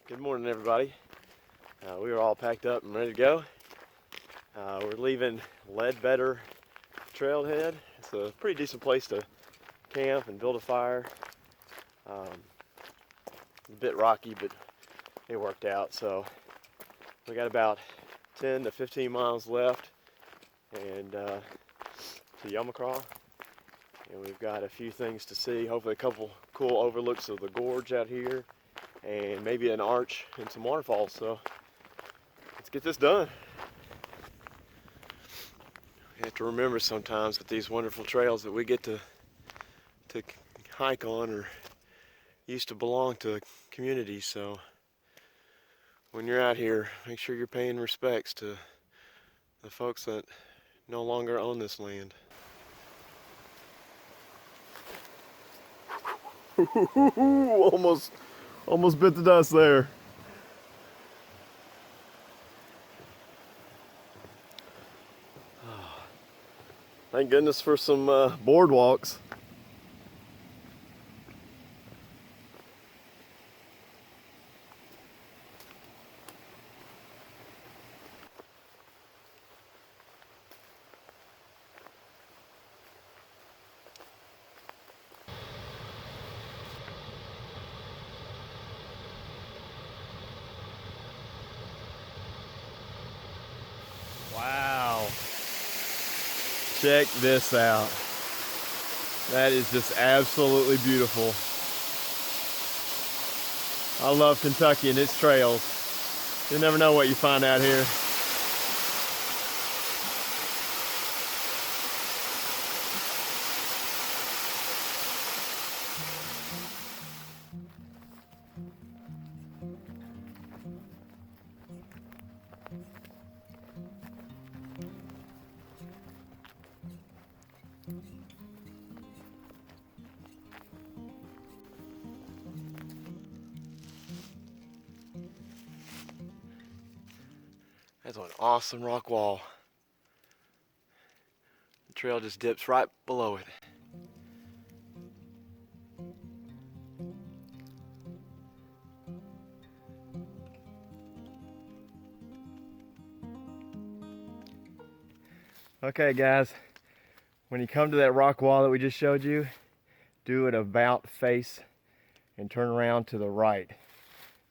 Good morning, everybody. We are all packed up and ready to go. We're leaving Ledbetter Trailhead. It's a pretty decent place to camp and build a fire. A bit rocky, but it worked out. So we got about 10 to 15 miles left and to Yamacraw. And we've got a few things to see. Hopefully a couple cool overlooks of the gorge out here, and maybe an arch and some waterfalls. So let's get this done. We have to remember sometimes that these wonderful trails that we get to hike on are used to belong to communities. So when you're out here, make sure you're paying respects to the folks that no longer own this land. Almost bit the dust there. Thank goodness for some boardwalks. Wow. Check this out. That is just absolutely beautiful. I love Kentucky and its trails. You never know what you find out here. That's an awesome rock wall. The trail just dips right below it. Okay guys, when you come to that rock wall that we just showed you, do it about face and turn around to the right.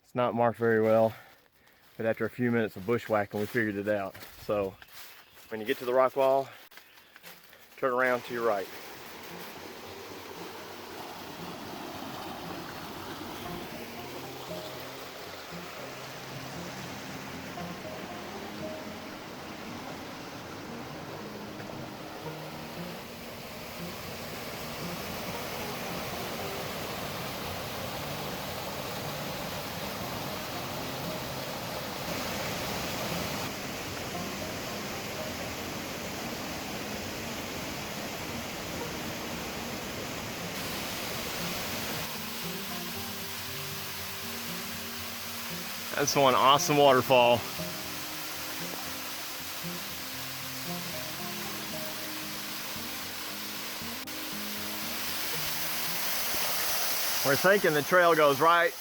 It's not marked very well, but after a few minutes of bushwhacking, we figured it out. So when you get to the rock wall, turn around to your right. That's one awesome waterfall. We're thinking the trail goes right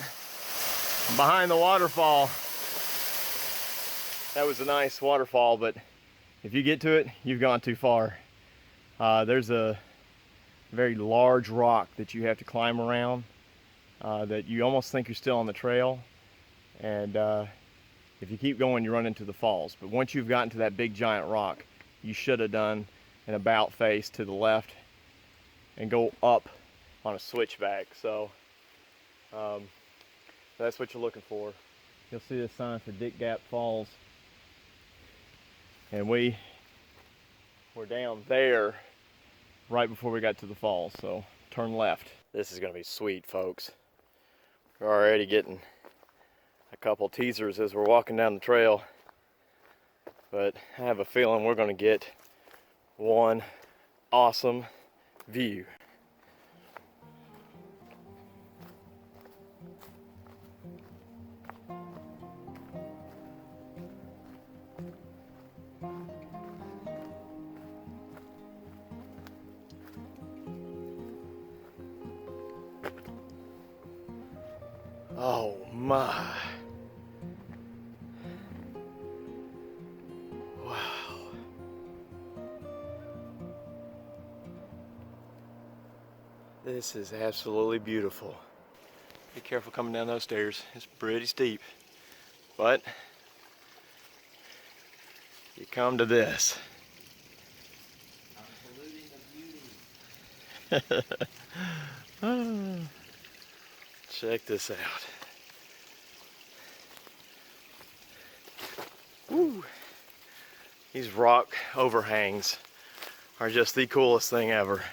behind the waterfall. That was a nice waterfall, but if you get to it, you've gone too far. There's a very large rock that you have to climb around that you almost think you're still on the trail. And if you keep going, you run into the falls. But once you've gotten to that big giant rock, you should have done an about face to the left and go up on a switchback. So that's what you're looking for. You'll see the sign for Dick Gap Falls. And we were down there right before we got to the falls. So turn left. This is going to be sweet, folks. We're already getting a couple teasers as we're walking down the trail, but I have a feeling we're going to get one awesome view. Oh my. This is absolutely beautiful. Be careful coming down those stairs. It's pretty steep. But you come to this. Check this out. Woo. These rock overhangs are just the coolest thing ever.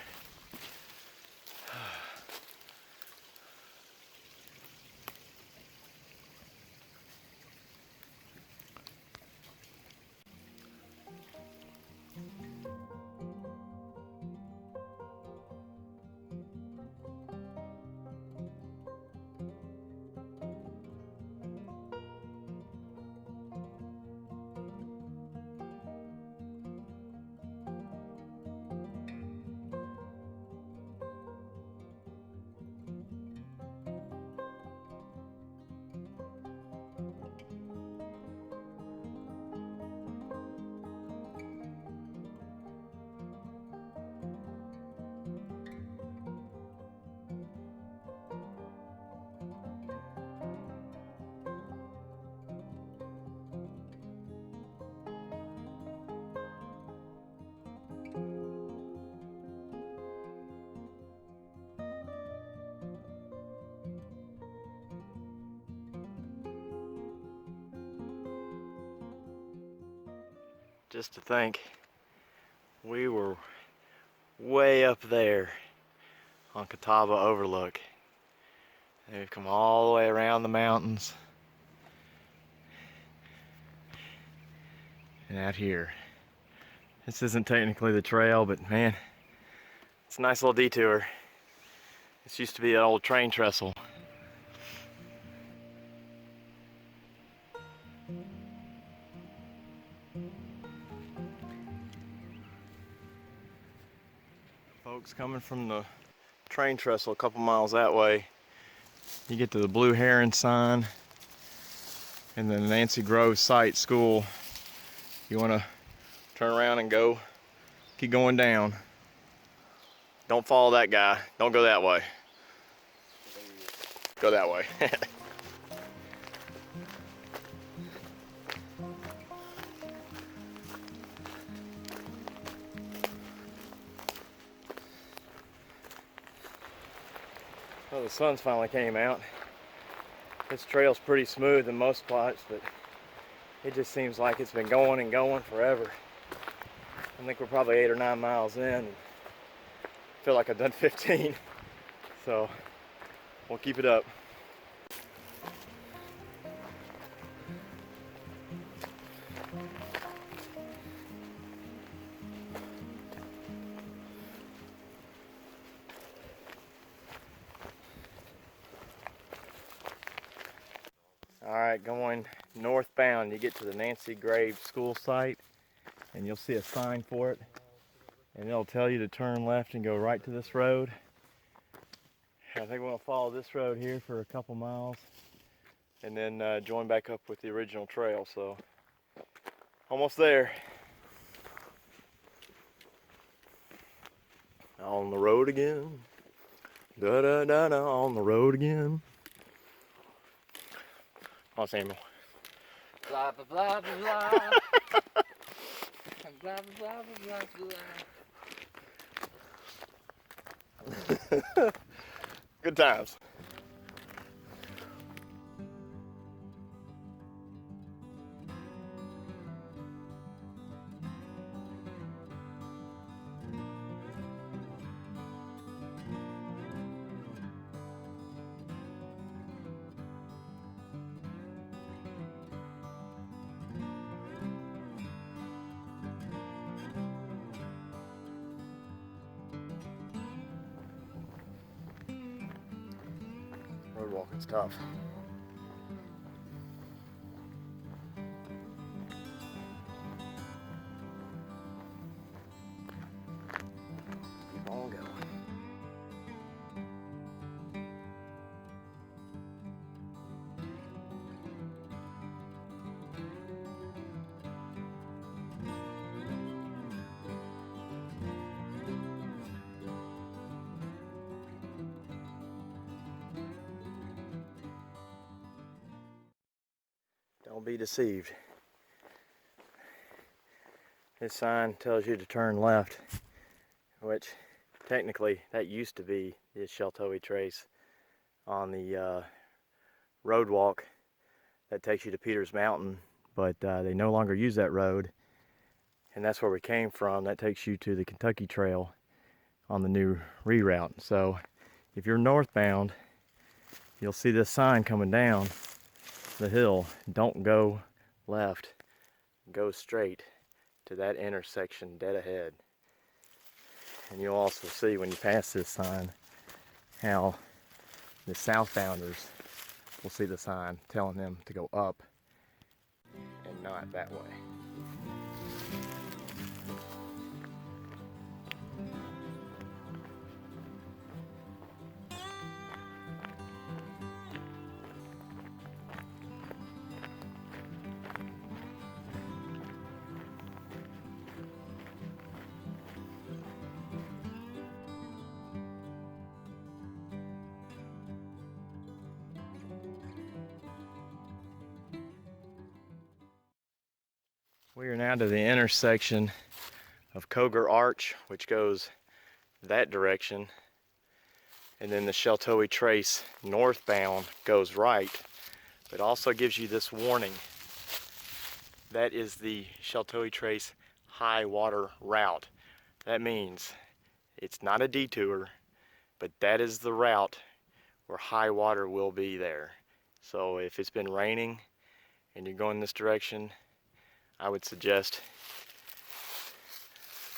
Just to think, we were way up there on Catawba Overlook. And we've come all the way around the mountains and out here. This isn't technically the trail, but man, it's a nice little detour. This used to be an old train trestle. Folks coming from the train trestle a couple miles that way, you get to the Blue Heron sign and then the Nancy Grove Site School. You want to turn around and go, keep going down. Don't follow that guy. Don't go that way. Go that way. Well, the sun's finally came out. This trail's pretty smooth in most spots, but it just seems like it's been going and going forever. I think we're probably 8 or 9 miles in. And I feel like I've done 15. So we'll keep it up. Alright, going northbound, you get to the Nancy Grove school site and you'll see a sign for it, and it'll tell you to turn left and go right to this road. I think we're going to follow this road here for a couple miles and then join back up with the original trail. So almost there. On the road again. Da da da da, on the road again. Oh, Samuel. Blah blah blah blah blah. Blah blah blah blah blah. Good times. Road walking's tough. Keep on going. Don't be deceived. This sign tells you to turn left, which technically that used to be the Sheltowee Trace on the road walk that takes you to Peters Mountain, but they no longer use that road, and that's where we came from. That takes you to the Kentucky Trail on the new reroute. So if you're northbound, you'll see this sign coming down the hill. Don't go left, go straight to that intersection dead ahead. And you'll also see when you pass this sign how the southbounders will see the sign telling them to go up and not that way. We are now to the intersection of Cogar Arch, which goes that direction, and then the Sheltowee Trace northbound goes right, but also gives you this warning. That is the Sheltowee Trace high water route. That means it's not a detour, but that is the route where high water will be there. So if it's been raining and you're going this direction, I would suggest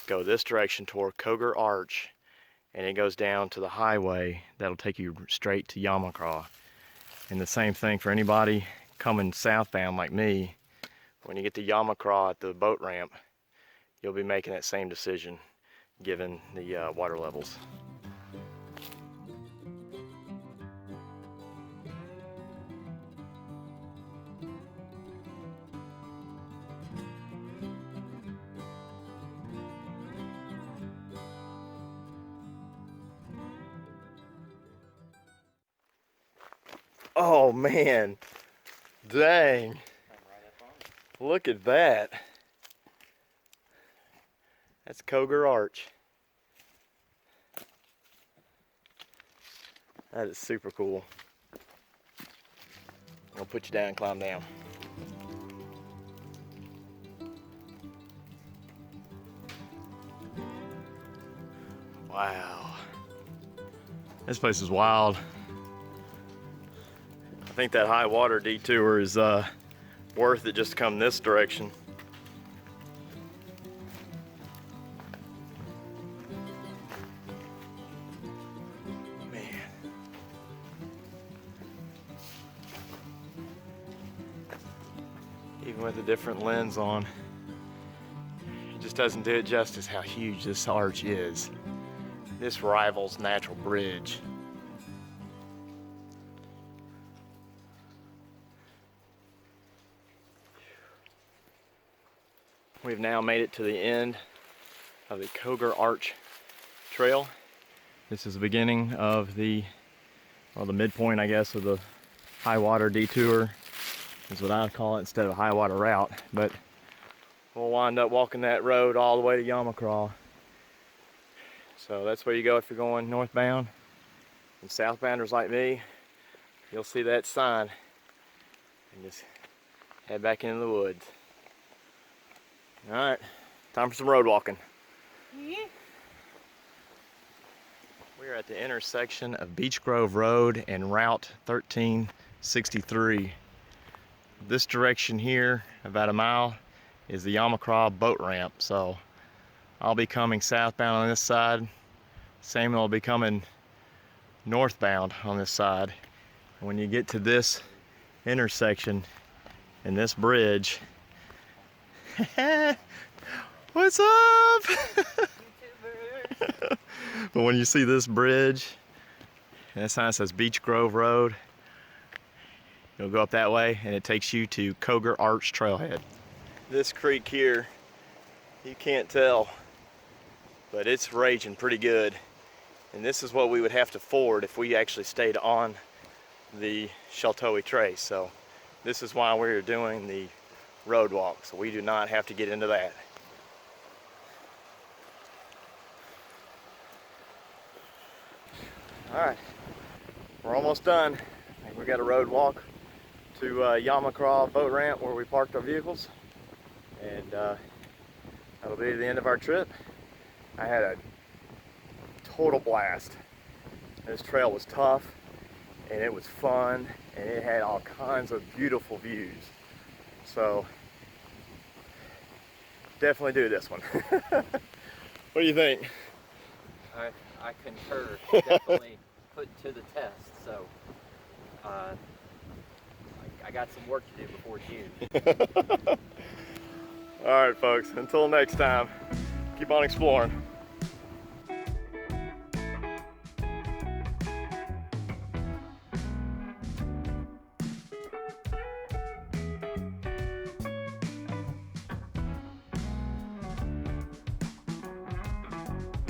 go this direction toward Cogar Arch, and it goes down to the highway that'll take you straight to Yamacraw. And the same thing for anybody coming southbound like me. When you get to Yamacraw at the boat ramp, you'll be making that same decision given the water levels. Oh man, dang, look at that. That's Cogar Arch. That is super cool. I'll put you down and climb down. Wow, this place is wild. I think that high water detour is worth it just to come this direction. Man. Even with a different lens on, it just doesn't do it justice how huge this arch is. This rivals Natural Bridge. We've now made it to the end of the Cogar Arch Trail. This is the beginning of the midpoint, I guess, of the high water detour, is what I call it, instead of a high water route. But we'll wind up walking that road all the way to Yamacraw. So that's where you go if you're going northbound. And southbounders like me, you'll see that sign and just head back into the woods. All right, time for some road walking. We are at the intersection of Beech Grove Road and Route 1363. This direction here, about a mile, is the Yamacraw boat ramp. So I'll be coming southbound on this side. Samuel will be coming northbound on this side. And when you get to this intersection and this bridge, what's up? But when you see this bridge, and that sign says Beech Grove Road, you'll go up that way and it takes you to Cogar Arch Trailhead. This creek here, you can't tell, but it's raging pretty good. And this is what we would have to ford if we actually stayed on the Sheltowee Trace. So this is why we're doing the road walk, so we do not have to get into that. Alright, we're almost done. I think we got a road walk to Yamacraw boat ramp where we parked our vehicles, and that'll be the end of our trip. I had a total blast. This trail was tough, and it was fun, and it had all kinds of beautiful views. So definitely do this one. What do you think? I concur. Definitely put to the test. So I got some work to do before June. All right, folks. Until next time, keep on exploring.